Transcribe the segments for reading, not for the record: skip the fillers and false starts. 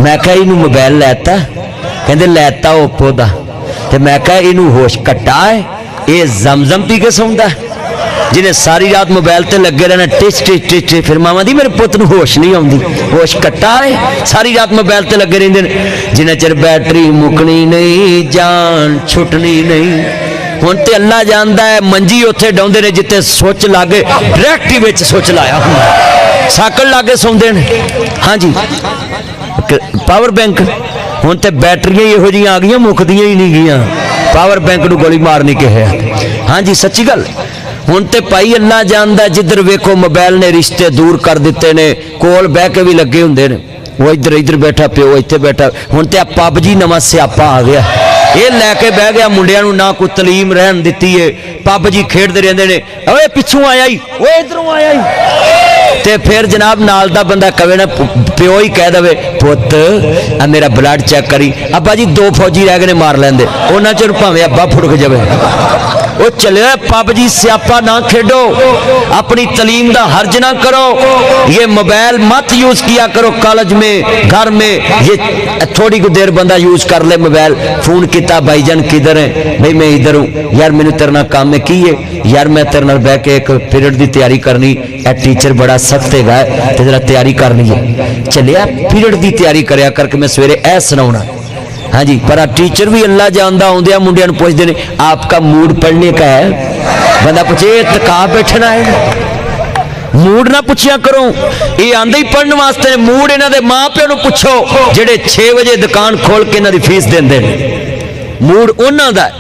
मैं कहा इनू मोबाइल लैता, कहते लैता ओप्पो का। तो मैं कहा इनू होश कट्टा है, ये जमजम पी के सौंदा, जिन्हें सारी रात मोबाइल ते लगे रहना टिच टिच टिच। फिर मामा दी मेरे पुत नूं होश नहीं आउंदी, होश कट्टा है, सारी रात मोबाइल ते लगे रहिंदे ने, जिन्हें चिर बैटरी मुकनी नहीं, जान छुटनी नहीं। हुण ते अल्लाह जानदा है मंजी उत्थे डाउंदे ने जिथे सुच लागे, डायरैक्ट ही विच सुच लाया हुंदा, साकल लागे सौंदे ने। हाँ जी, पावर बैंक हुण ते बैटरियां इहो जिहियां आ गईयां, मुकदियां ही नहीं गईयां। पावर बैंक नूं गोली मारनी कहे। हाँ जी सच्ची गल। हुण ते भाई अल्लाह जानदा, जिधर वेखो मोबाइल ने रिश्ते दूर कर दिते ने, कोल बह के भी लगे हुंदे ने, वो इधर इधर बैठा, प्यो इत्थे बैठा। हुण ते पबजी नवां स्यापा आ गया, ये लैके बह गया मुंडियां नूं, ना कोई तलीम रहन दित्ती है, पबजी खेडदे रहिंदे ने। ओए पिछों आया ही, ओए इधरों आया ही। ते फिर जनाब नाल दा बंदा कवे ना, प्यो ही कह दवे पुत आ मेरा ब्लड चेक करी, अब्बा जी 2 फौजी रह गए ने मार लैंदे, उन्हां चों भावें अब्बा फुड़क जावे। वो चले पबजी स्यापा ना खेडो, अपनी तलीम का हर्ज ना करो, ये मोबाइल मत यूज किया करो कॉलेज में, घर में। ये थोड़ी को देर बंदा यूज कर ले मोबाइल, फोन किया भाईजान किधर है, भाई मैं इधर हूँ, यार मैंने तेरे नाल काम में की है, यार मैं तेरे नाल बह के एक पीरियड की तैयारी करनी है, टीचर बड़ा सख्त है तो जरा तैयारी करनी है, चलिया पीरियड की तैयारी करया करके मैं सवेरे ऐ सुनाउणा। हाँ जी, पर टीचर भी अल्लाह जानदा आउंदिया मुंडियां नूं पुछदे ने आपका मूड पढ़ने का है, बंदा पूछे तका बैठना है, मूड ना पूछया करो, ये आंदे ही पढ़ने वास्ते ने। मूड इन्हां दे मां प्यो नूं पुछो जेड़े 6 बजे दुकान खोल के इन्हां दी फीस देंदे ने, मूड उन्हां दा।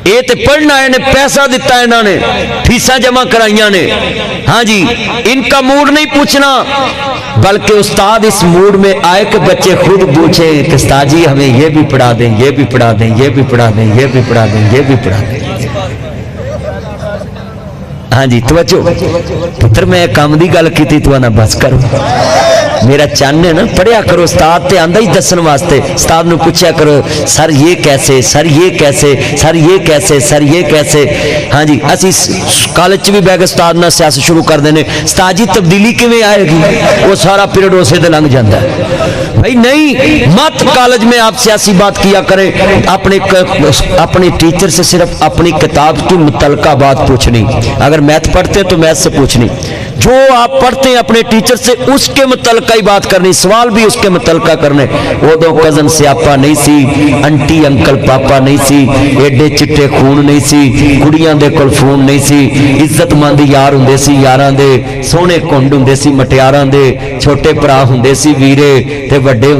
ये तो पढ़ना है, पैसा दिता इन्होंने, फीसा जमा कराइया ने। हाँ जी, इनका मूड नहीं पूछना, बल्कि उस्ताद इस मूड में आए कि बच्चे खुद पूछे कि उस्ताद जी हमें ये भी पढ़ा दें, ये भी पढ़ा दें, ये भी पढ़ा दें, ये भी पढ़ा दें, ये भी पढ़ा दें। हाँ जी तवज्जो पुत्र, मैं काम की गल की तू ना बस करो, मेरा चन्न है ना, पढ़िया करो। उस्ताद ते आंदा ही दसन वास्ते, उस्ताद नूं पूछया करो सर ये कैसे, सर ये कैसे, सर ये कैसे, सर ये कैसे। हाँ जी, असी कॉलेज च भी बह के उस्ताद नाल सियासत शुरू कर देने, उस्ताद जी तब्दीली किवें आएगी, वो सारा पीरियड उसे दे लंघ जाता है। भाई नहीं, मत कॉलेज में आप सियासी बात किया करें, अपने टीचर से सिर्फ अपनी किताब की मुतलका बात पूछनी, अगर मैथ पढ़ते हैं तो मैथ से पूछनी, जो आप पढ़ते हैं अपने टीचर से उसके मुतलका ही बात करनी, सवाल भी उसके मुतलका करने। उदों कजन स्यापा नहीं सी, आंटी अंकल पापा नहीं सी, एडे चिट्टे खून नहीं सी, कुड़ियां दे कोल फोन नहीं सी, इज्जतमंद यार हुंदे सी, यारां दे सोहणे कुंड हुंदे सी, मटियारां दे छोटे भरा हुंदे सी, वीरे ते वड्डे